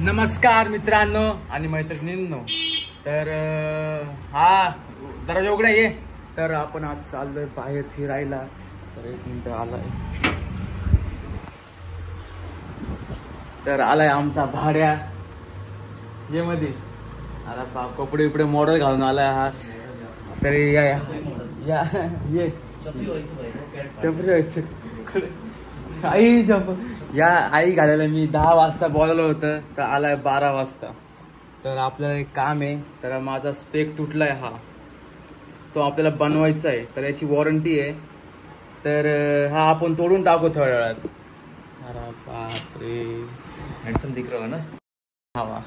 नमस्कार मित्रांनो आणि मैत्रिणींनो. तर हा जरा उघडा ये. तर आपण आज चाललोय बाहेर फिरायला. तर एक मिनिट आलाय. तर आलाय आमचा भाड्या ये मध्ये. अरे बाप कपडे बिपडे मॉडेल घालून आलाय हा. तरी या या या ये चपरी व्हायचं आई या आई घालायला मी 10 वाजता बोलावलं होतं तर आलाय 12 वाजता. तर आपल्याला एक काम आहे. तर माझा स्पेक तुटलाय हा, तो आपल्याला बनवायचा आहे. तर याची वॉरंटी आहे. तर हा आपण तोडून टाकू थोड्या वेळात. अरे बापरे हँडसम दिख रहा है ना. हवा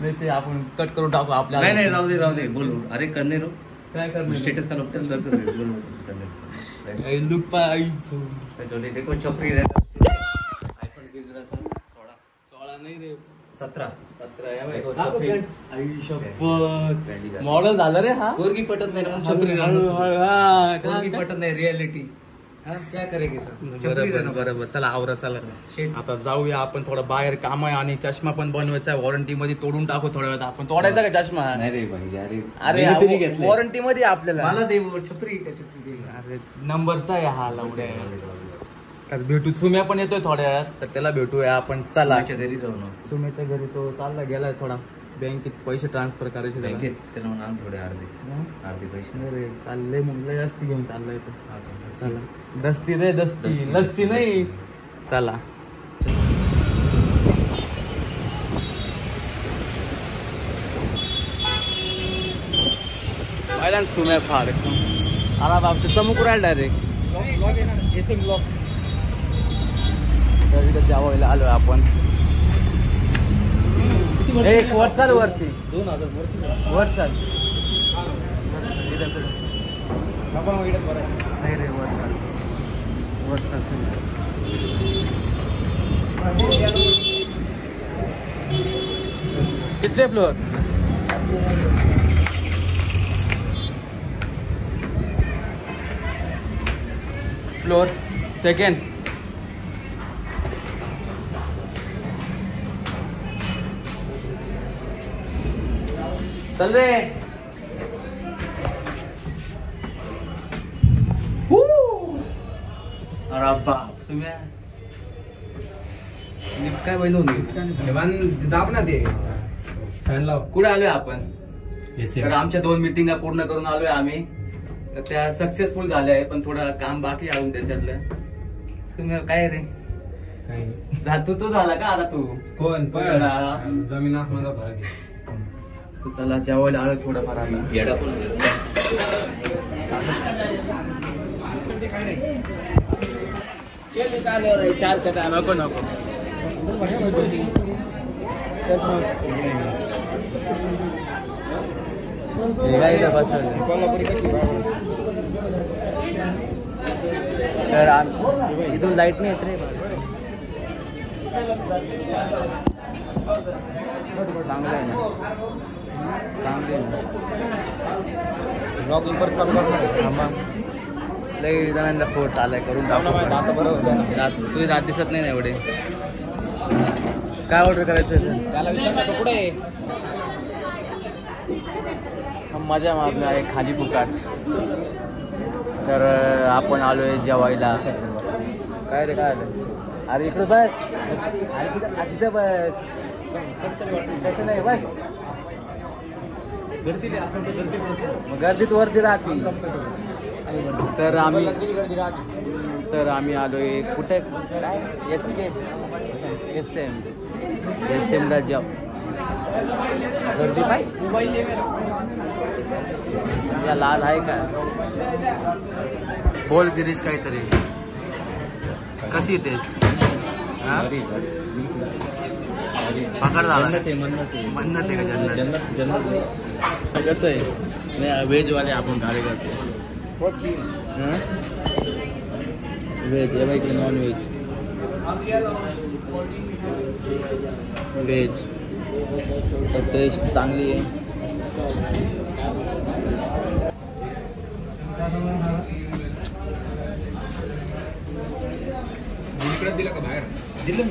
नाही ते आपण कट करून टाकू आपल्याला. नाही राहू दे बोलू. अरे करणे रो काय करणार स्टेटस का नोटल करतो बोलू. लुक पाई चोली देखो छपरी रहता आईफोन गिर रहा था 16 नाही रे 17 देखो छपरी छपरी आई शपथ मॉडेल झालं रे हा. पोरगी पटत नाही ना छपरी पोरगी पटत नाही रियालिटी. क्या करेगी सर. बरोबर चला आवरा चला. आता जाऊया आपण थोडं बाहेर काम आहे आणि चष्मा पण बनवायचा आहे. वॉरंटी मध्ये तोडून टाकू थोड्या वेळात. आपण तोडायचा का चष्मा. नाही रे भाई अरे वॉरंटी मध्ये आपल्याला मला दे छपरी का छपरी. अरे नंबरचा आहे हा लावड्या. तर भेटू. सुम्या पण येतोय थोड्या वेळात तर त्याला भेटूया आपण. चला घरी जाऊ ना. सुम्याच्या घरी तो चालला गेलाय थोडा बँकेत पैसे ट्रान्सफर करायचे बँकेत त्याला म्हणा थोडे अर्धे पैसे. रे चाललंय मग लय जास्ती घेऊन चाललाय तो. चला दस्ती रे दस्ती लस्सी नाही. चला पहिला सुम्या फार अरे बाप ते चमक राहिला डायरेक्ट. तर इथं जेवायला आलोय आपण. एक वर चाल वरती 2000 वर चाल. नाही रे वर चाल वर चाल. कितने फ्लोर. Floor second. चल रे. अरे बाप सुम्या काय बनवून दाब ना ते फॅन लाव. कुठे आलोय आपण. तर आमच्या 2 मीटिंगा पूर्ण करून आलोय आम्ही. तर त्या सक्सेसफुल झाल्या आहे पण थोडं काम बाकी आहे त्याच्यातलं. सुम्या काय रे तू झाला का आता. तू कोण जमीन आसमानचा फरक आहे. चला जेवायला आलो थोडंफार आता. येडा पण चार कटा नको नको. तर इथून लाईट नाही येत रे. चांगलं आहे ना चांगलं आहे ना. ब्लॉगिंग परत चालू करणार. लई जणांना फोर्स आलाय करून टाकू. तुझी दात दिसत नाही ना एवढे. काय ऑर्डर करायचं त्याला विचार कुठे मजा मारली आहे खाली फुकाट. तर आपण आलोय जेवायला. काय रे काय आलं. अरे इकडं बस. अरे तिथं बस. कसं नाही बस. गर्दीत वरती राहते. तर आम्ही आलोय कुठे काय एस ला जॉब. गर्दी काय लाल आहे का. बोल गिरीश काहीतरी. कशी टेस्ट. पकड झाला मन्नत आहे का जन्नत. कसं आहे नाही व्हेज वाले आपण कार्यकर्ते. व्हेज आहे इकडे नॉन व्हेज. व्हेज तर टेस्ट चांगली आहे. दिलं का बाहेर दिलं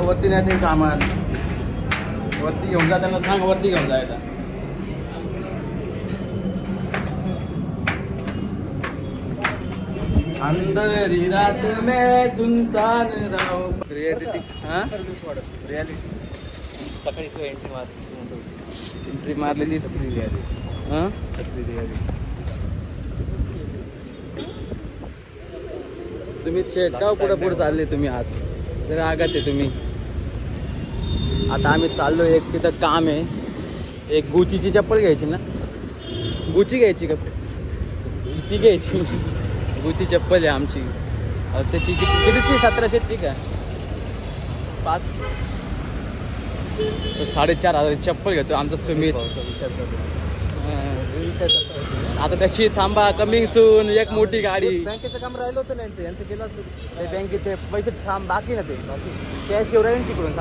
वरती नाही ते सामान वरती घेऊन जा, त्यांना सांग वरती घेऊन जायला. अंधेरी रात में सुनसान राव. रियालिटी हा रियालिटी सकाळी तू एंट्री मारली, एंट्री मारली ती हा. तुम्ही शेट का पुढे पुढे चालले तुम्ही आज जर आगात आहे तुम्ही. आता आम्ही चाललो, एक तिथं काम आहे, एक गुचीची चप्पल घ्यायची ना, गुची घ्यायची का ती घ्यायची. गुची चप्पल आहे आमची, त्याची कितीची 1700ची का 5 4,500 चप्पल घेतो आमचा सुमित. आता त्याची थांबा कमिंग सून एक मोठी गाडी. बँकेचं काम राहिलं होतं ना यांचं केलं असेल. ते बँकेचे पैसे थांब बाकी ना, ते कॅश एवढं आहे तिकडून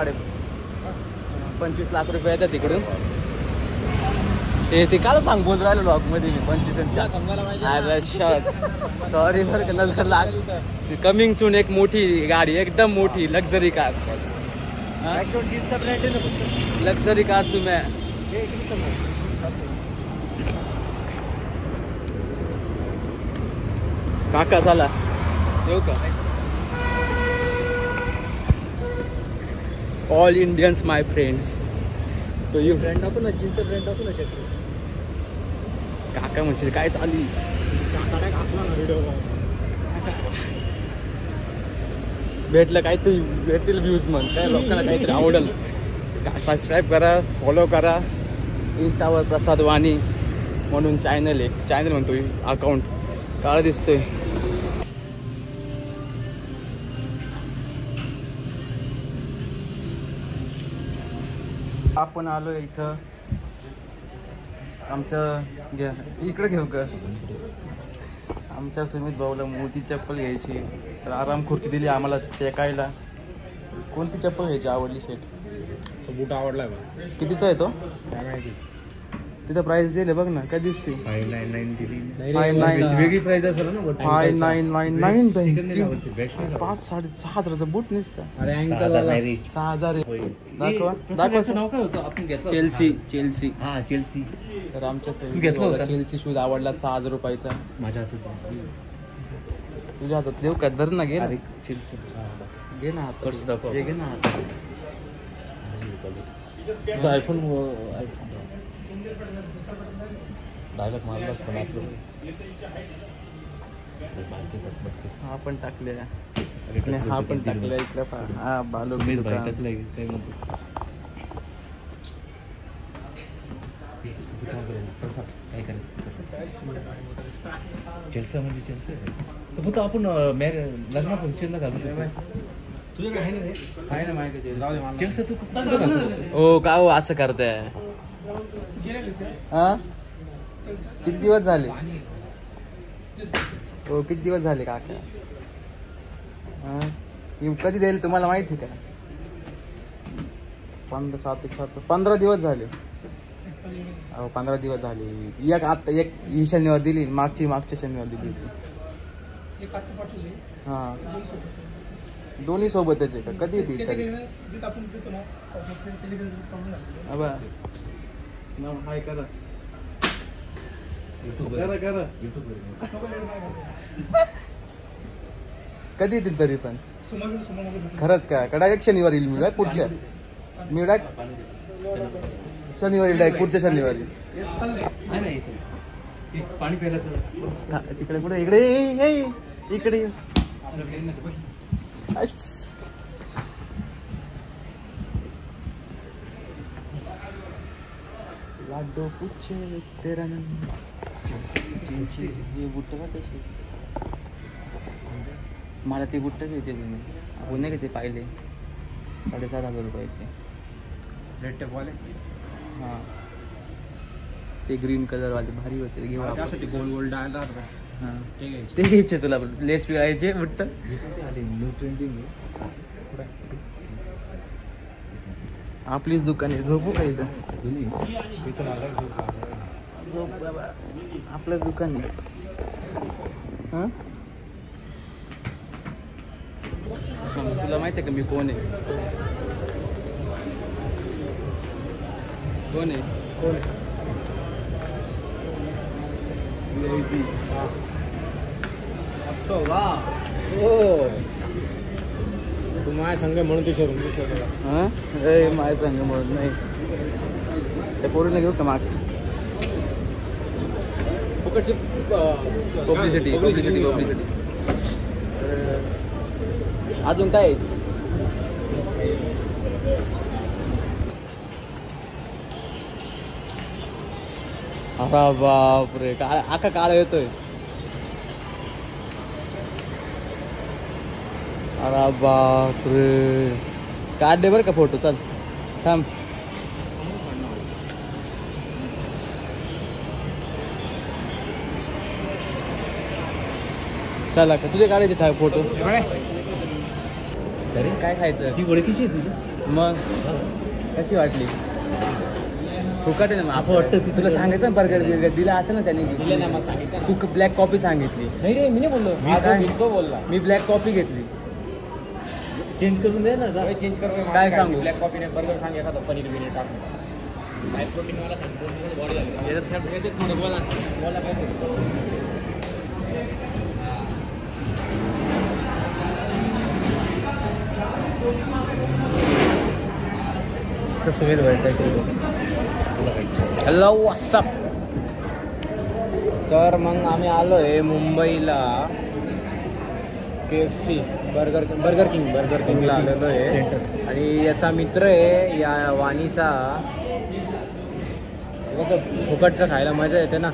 25 लाख रुपये येतात तिकडून. ते काल सांग बोल राहिलो लॉक मध्ये मी 25 shirt sorry sir. Coming soon एक मोठी गाडी, एकदम मोठी लक्झरी कार. लक्झरी कार तुम्ही काका झाला येऊ का. ऑल इंडियन्स माय फ्रेंड्स. तो यू ब्रँड टाकू ना, जीनचं ब्रँड टाकू ना. काका म्हणशील काय चालू. भेटलं काहीतरी भेटतील व्ह्यूज मग काय लोकांना काहीतरी आवडेल. सबस्क्राईब करा, फॉलो करा. इंस्टावर प्रसाद वाणी म्हणून चॅनल आहे, चॅनल म्हणतोय अकाउंट काळ दिसतोय. आपण आलो इथं आमच्या इकडे घेऊ का. आमच्या सुमित भाऊला मोठी चप्पल घ्यायची, तर आराम खुर्ची दिली आम्हाला टेकायला. कोणती चप्पल घ्यायची आवडली शेट. बूट आवडला का कितीचा आहे तो काय माहिती. तिथं प्राइस दिले बघ ना, काय दिसते. 599 दिली. 599 वेगळी प्राइस असेल ना. 5,999 5,500-6,000चा बूट नसतं. अरे अँकल 6,000 दाखवा दाखवा. नाव काय होतं आपण घेतलं. चेल्सी. हा चेल्सी. तर आमच्या तू घेतला होता? चेल्सी शूज आवडला 6,000 रुपयाचा. माझ्या हातात तुझ्या हातात देऊ का. धर ना घे ना. चेल्सी घे ना हात. पर्स दाखव. घे ना हात. आयफोन डायलॉग मारलास पण आपलं हा पण टाकले आणि हा पण टाकला इकडे. हा बालू काय दुकान. म्हणतो काय करायचं. चेल्सा म्हणजे चेल्सा तर फक्त आपण लग्न फंक्शनला घालू. तुझ्याकडे आहे ना रे. आहे ना माहिती. चेल्सा तू कुठं घालतो. ओ का हो असं करताय. हा किती दिवस झाले. हो किती दिवस झाले काका. कधी देईल तुम्हाला माहिती का. 15 दिवस झाले. अहो 15 दिवस झाले. एक ही शनिवार दिली, मागच्या शनिवार दिली होती. हा दोन्ही सोबतच आहे का. कधी येतील तरी. हाय करा करा. कधी येतील तरी पण. खरंच काय कडा एक शनिवार येईल. मी पुढच्या शनिवारी डायरेक्ट पुढच्या शनिवारी. पाणी प्यायला तिकडे पुढे इकडे इकडे. लाडो पूछे तेरा हे बुट्ट का कशी. मला ती बुट्ट घ्यायची तुम्ही. आपण नाही का ते पाहिले 7,500 रुपयाचे रेड टेप वाले. हां ते ग्रीन कलर वाले भारी होते. घेऊ आपण. त्यासाठी गोल गोल डायल राहत. हां ते घ्यायचे. ते घ्यायचे तुला लेस पिळायचे बुट्ट. आपलीच दुकान आहे. झोपू का इथं. झोप बाबा आपलंच दुकान आहे. हां तुला माहिती आहे का मी कोण आहे. कोण आहे कोण असं का हो तू माझ्या संघ म्हणून ते शोरूम दिसलं तुला हां ए माझ्या संग म्हणून नाही त्या पोरीला घेऊ का मागची फुकटची पब्लिसिटी अजून काय अरे बापरे काय आका काळ येतोय अरे बापरे काढ दे बरं का फोटो चल थांब चला का तुझे काढायचे फोटो तरी काय खायचं ती ओळखीची आहे तुझी मग कशी वाटली फुकट आहे ना असं वाटतं ती तुला सांगायचं ना बर्गर बिर्गर दिला असेल ना दिलं नाही त्याने मग सांगितलं तू ब्लॅक कॉफी सांगितली नाही रे मी नाही बोललो मी माझा काय? बिल तो बोलला मी ब्लॅक कॉफी घेतली चेंज करून दे ना जा. चेंज कर काय सांगू? ब्लॅक कॉफी नाही बर्गर सांग एखादा पनीर बिनीर टाकून हाय प्रोटीन वाला सांग प्रोटीन बॉडी झाली याच्यात थोडं बोला बोला काय ते? कसं वेळ हॅलो व्हॉट्सअप तर मग आम्ही आलोय मुंबईला KFC बर्गर किंगला आलेलो आहे आणि याचा मित्र आहे या वाणीचा कसं फुकटचं खायला मजा येते ना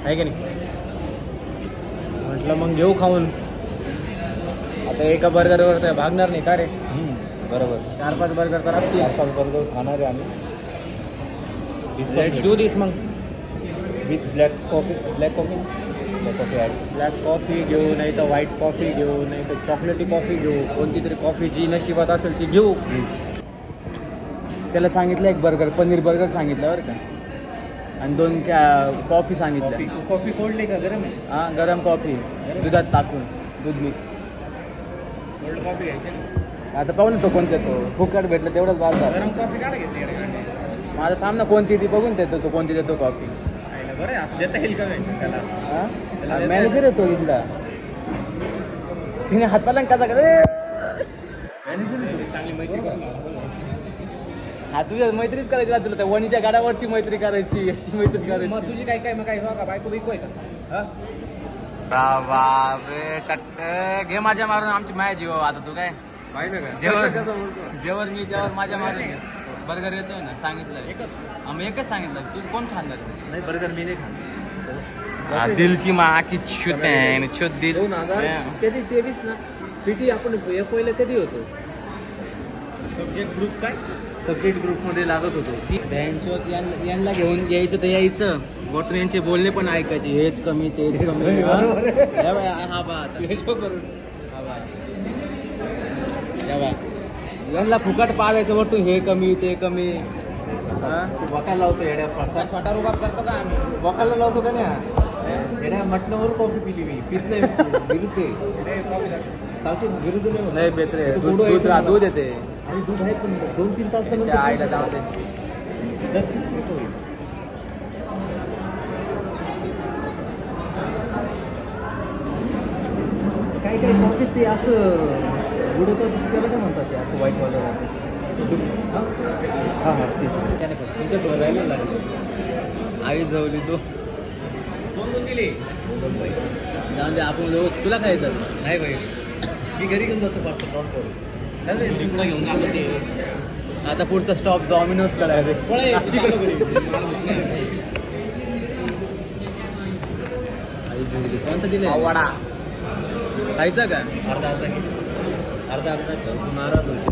आहे की नाही म्हटलं मग घेऊ खाऊन आता एका बर्गरवर तर भागणार नाही का रे बरोबर 4-5 बर्गर तर लागतील 4-5 बर्गर खाणार आहे आम्ही let's do this mug with black coffee add black coffee घेऊ नाही तर व्हाईट कॉफी घेऊ नाही तर चॉकलेटी कॉफी घेऊ कोणती तरी कॉफी जी नशिबात असेल ती घेऊ त्याला सांगितलं एक बर्गर पनीर बर्गर सांगितलं बरं का आणि 2 कॉफी सांगितल्या कॉफी कोल्ड का गरम आहे हां गरम कॉफी दुधात टाकून दूध मिक्स कोल्ड कॉफी घ्यायची आता पाहू ना तो कोणता तो फुकट भेटलं तेवढंच बाजार गरम कॉफी काढा घेतली माझा थांब ना कोणती ती बघून देतो तो कोणती देतो कॉफी बरं असं देता येईल का त्याला मॅनेजर येतो इथला तिने हातपाला कसा करे चांगली मैत्री हा तुझ्या मैत्रीच करायची ना तुला त्या वणीच्या गाडावरची मैत्री करायची याची मैत्री करायची मग तुझी काय काय मग काय का बायको बिको आहे का बाबे घे माझ्या मारून आमची माया जीव आता तू काय पाहिलं का जेवर मी त्यावर माझ्या मारून बर्गर येतोय ना सांगितलं आम्ही एकच सांगितलं तू कोण खाणार नाही बर्गर मी नाही खाणार दिल की मा की छुट दिल 2023 ना पीटी आपण पहिलं कधी होतो सब्जेक्ट ग्रुप काय सब्जेक्ट ग्रुपमध्ये लागत होतो यांना घेऊन यायचं तर यायचं बोटून यांचे बोलणे पण ऐकायचे हेच कमी तेच कमी हा बा यांना फुकट पाहायचं वरतून हे कमी ते कमी वकायला लावतो येड्या छोटा रुबाब करतो का आम्ही वकायला लावतो का नाही येण्या मटणावर कॉफी पिली मी पितलंय विरुद्ध चालते विरुद्ध नाही बेत्रे दूध येते आणि दूध आहे पण 2-3 तास आईला जाऊ दे काय काय कॉफी ते असं बुडवतात त्याला काय म्हणतात ते असं व्हाईटवालं हां हां तेच त्याने तुमच्या राहायला लागलं आई जवली तो 2 दिले जाऊन दे आपण तुला खायचं नाही भाई मी घरी घेऊन जातो पार्सल नॉट करू पुढे घेऊन जातो ते आता पुढचा स्टॉप डॉमिनोज कडे कोणता दिले वडा खायचा का अर्धा नाराज होते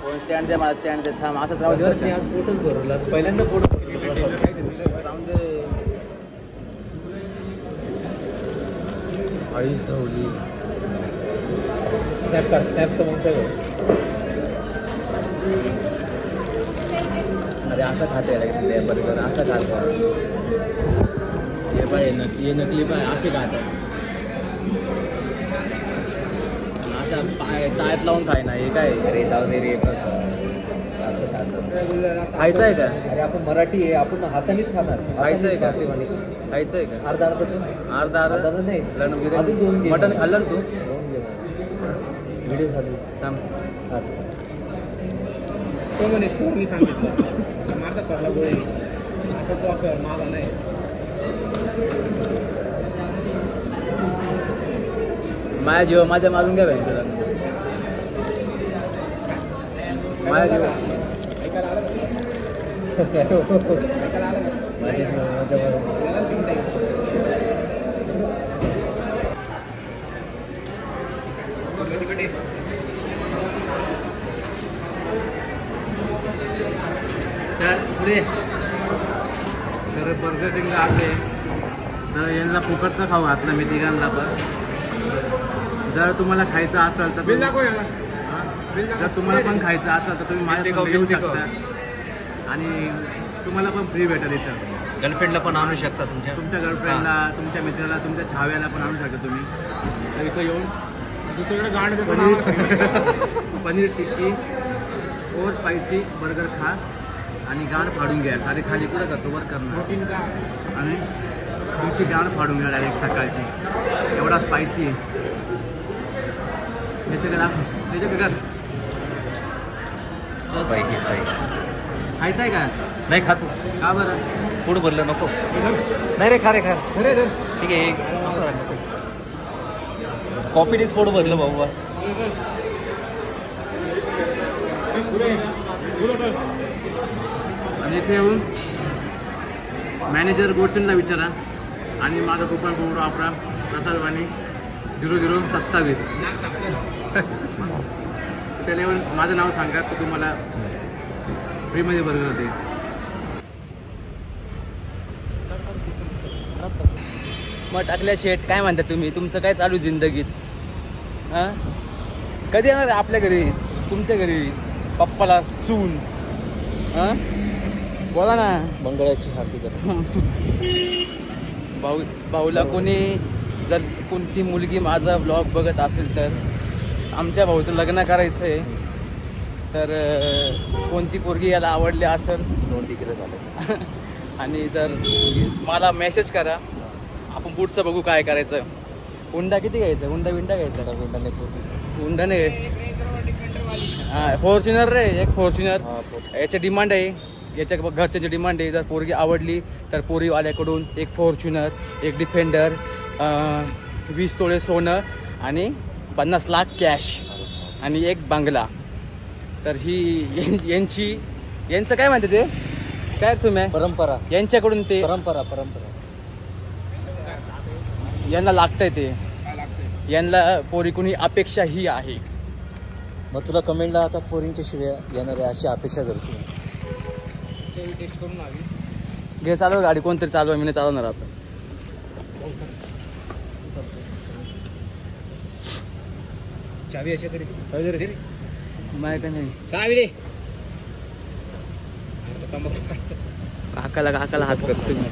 फोन स्टँड दे मला स्टँड दे थांब असंच राहू दे मी आज पोटच भरला पहिल्यांदा पोट राहून दे आई सवली स्नॅप तर मग सगळं अरे असं खाते रे बरोबर असं खात हे पाय हे नकली पाय असे खात असं पाय ताट लावून खाय ना हे काय अरे जाऊ दे रे असं खातं खायचं आहे का? अरे आपण मराठी आहे, आपण हातानेच खाणार. खायचं आहे का? हाताने. खायचं आहे का? अर्धा अर्धा अर्धा नाही. लग्न अजून बिर्याणी 2 घे. मटन खाल्लं ना तू? व्हिडिओ चालू. थांब. तो म्हणे सोनी सांगितलं माझा पडला गोळी आता तो असं माझा नाही. माझ्या जीव माझ्या मारून घ्या बँकेला. माझ्या जीव ऐकायला आलं का? ऐकायला आलं का? तिकडे तर पुढे तर बर्गर किंग आले तर यांना फुकटचा खाऊ घातला मी तिघांना पण. जर तुम्हाला खायचं असेल तर बिल दाखव याला. जर तुम्हाला पण खायचं असेल तर तुम्ही माझ्यासोबत येऊ शकता आणि तुम्हाला पण फ्री भेटेल इथं. गर्लफ्रेंडला पण आणू शकता तुमच्या गर्लफ्रेंडला, तुमच्या मित्राला, तुमच्या छाव्याला पण आणू शकता तुम्ही. तर इथं येऊन दुसरीकडे गाण paneer tikki over spicy burger खा आणि गाण फाडून घ्या. अरे खाली कुठं करतो वर करणार प्रोटीन का आणि तुमची गाण फाडून घ्या डायरेक्ट सकाळची. एवढा स्पायसी आहे. येते का दाखव त्याच्या का खायचं आहे का? नाही खातो. का बरं? पोट भरलं नको. नाही रे खा रे खा. अरे धर. ठीक आहे नको. कॉफीनेच पोट भरलं बाबा. आणि इथे येऊन मॅनेजर गोडसेनला विचारा आणि माझं कुपन कोड वापरा प्रसादवाणी 0027. त्याला येऊन माझं नाव सांगा तर तुम्हाला फ्रीमध्ये बर्गर देईल. मग टाकल्या शेट काय म्हणता तुम्ही? तुमचं काय चालू जिंदगीत? हां कधी येणार आपल्या घरी, तुमच्या घरी पप्पाला सून? हां बोला ना. मंगळाची हार्दिक भाऊला कोणी जर कोणती मुलगी माझा ब्लॉग बघत असेल तर आमच्या भाऊचं लग्न करायचं आहे तर कोणती पोरगी याला आवडली असेल नोंदी केलं झालं. आणि जर मला मेसेज करा. आपण पुढचं बघू काय करायचं. हुंडा किती घ्यायचं? हुंडा घ्यायचा? हुंडा नाही हां फॉर्च्युनर रे. एक फॉर्च्युनर याची डिमांड आहे. याच्या घरच्यांची डिमांड आहे. जर पोरगी आवडली तर पोरीवाल्याकडून एक फॉर्च्युनर, एक डिफेंडर, 20 तोळे सोनं आणि 50 लाख कॅश आणि एक बंगला. तर ही यांचं काय म्हणते ते काय तुम्ही परंपरा यांच्याकडून ते परंपरा यांना लागतंय ते. यांना पोरी कुणी अपेक्षा ही आहे. मग तुला कमेंटला आता पोरींच्या शिवाय येणाऱ्या अशी अपेक्षा करतो. टेस्ट करून आली. घे चालव गाडी. कोणतरी चालवा. मी नाही चालवणार आता. चावी याच्याकडे माय का नाही चावी रे. काकाला हात करतो मी.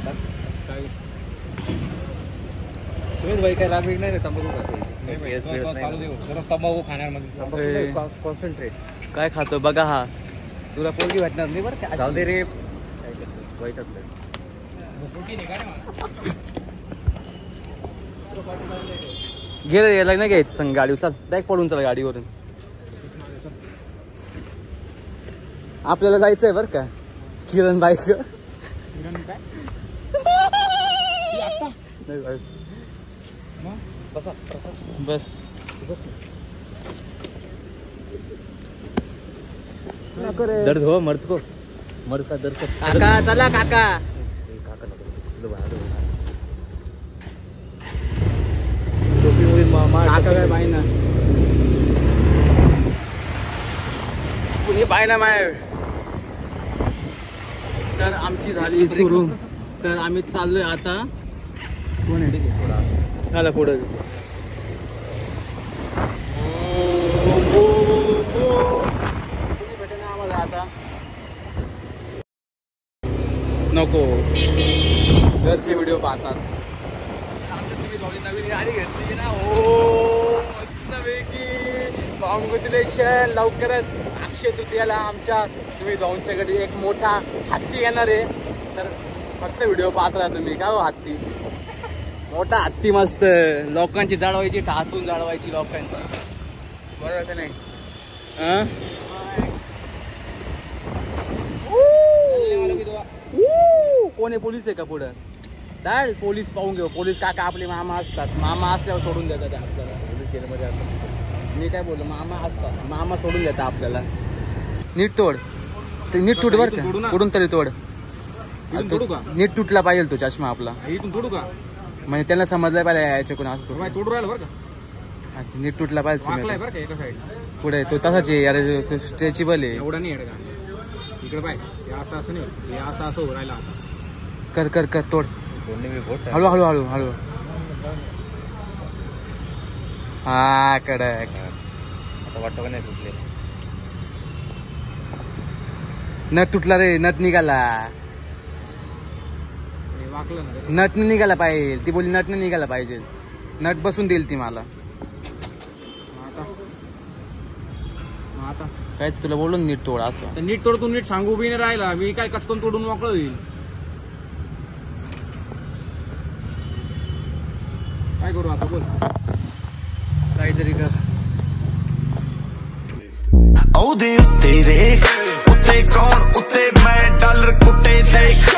सुमित भाई काय राग वेग नाही तंबाखू खातो. तंबाखू खाणार अरे. कॉन्सन्ट्रेट. काय खातो बघा. हा तुला पोरगी भेटणार नाही बरं का. जाऊ दे रे. घे रे याला नाही घ्यायचं संग गाडीवर. चाल डायरेक्ट पडून चला गाडीवरून. आपल्याला जायचंय बरं का किरण बाईक. बस दर्द हो मर्द को मर्द का दर्द. काका चला काका. काका काय पाहिजे ना कुणी पाहिजे माय. तर आमची झाली सुरू. तर आम्ही चाललोय आता. कोण आहे झाला पुढं. आम्हाला आता नको घरचे व्हिडिओ पाहतात. आमच्या नवीन गाडी घेतली ना. हो मस्तपैकी कॉंग्रॅच्युलेशन. लवकरच अक्षय तृतीयाला आमच्या तुम्ही भाऊंच्याकडे एक मोठा हत्ती येणार आहे. तर फक्त व्हिडिओ पाहत राहा तुम्ही. काय हो हत्ती, मोठा हत्ती मस्त. लोकांची जाळवायची, ठासून जाळवायची लोकांची. बरोबर का नाही? कोणी पोलीस आहे का पुढं? चाल पोलीस पाहून घेऊ. पोलीस काका आपले मामा असतात. मामा असल्यावर सोडून देतात ते आपल्याला. मी काय बोललो, मामा असतात. मामा सोडून देतात आपल्याला. नीट तोड ते, नीट तुट बर का, कुठून तरी तोड. नीट तुटला पाहिजे तो चष्मा आपला. तोडू का म्हणजे त्यांना समजलं पाहिजे याच्याकडून असं तोडू राहिला बरं का. नीट तुटला पाहिजे. बरं का एका साईड पुढे तो तसाच आहे यार, स्ट्रेचेबल आहे. एवढा नाही का इकडे पाय. असं असं नाही, असं असं हो राहिला. कर कर कर तोड. हळू हळू हळू हळू. हा कडक. आता वाटतं का नाही तुटले. नट तुटला रे, नट निघाला. वाकलं ना नटने निघाला पाहिजे. ती बोली नटने निघाला पाहिजे. नट बसून देईल ती मला. आता काय तुला बोलून नीट तोड असं. नीट तोड. तू नीट सांगू बी नाही राहिला. मी काय कचकन तोडून मोकळं होईल. काय करू आता बोल. काहीतरी कर. ਉਹਦੇ ਉੱਤੇ ਦੇਖ ਉੱਤੇ ਕੌਣ ਉੱਤੇ ਮੈਂ ਡਾਲਰ ਕੁੱਟੇ ਦੇਖ